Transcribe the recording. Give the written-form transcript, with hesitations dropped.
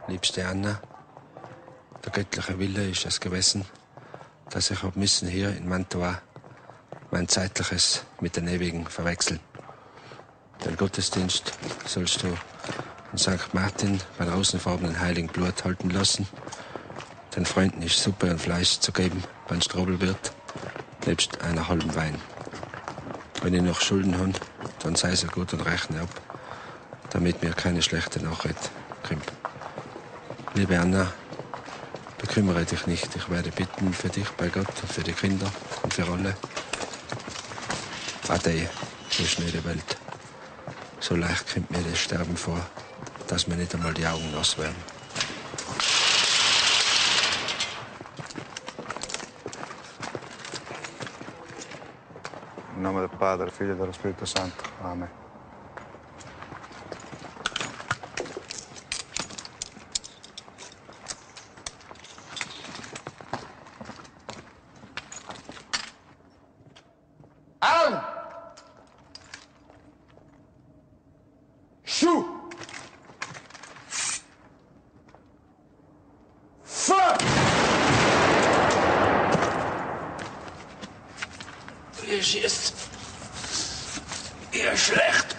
Liebste Anna, der göttliche Wille ist es gewesen, dass ich müssen hier in Mantua mein Zeitliches mit den Ewigen verwechseln. Den Gottesdienst sollst du in St. Martin bei der rosenfarbenen Heiligen Blut halten lassen. Den Freunden ist Suppe und Fleisch zu geben, wenn es Trubel wird, nebst einer halben Wein. Wenn ich noch Schulden habe, dann sei so gut und rechne ab, damit mir keine schlechte Nachricht kommt. Liebe Anna, bekümmere dich nicht. Ich werde bitten für dich bei Gott und für die Kinder und für alle. Ade, so schnell die Welt. So leicht kommt mir das Sterben vor, dass mir nicht einmal die Augen nass werden. In nome del Padre, del Figlio e dello Spirito Santo. Amen. Arm! Schuh! Feuer! Ihr schießt. Ihr schlecht.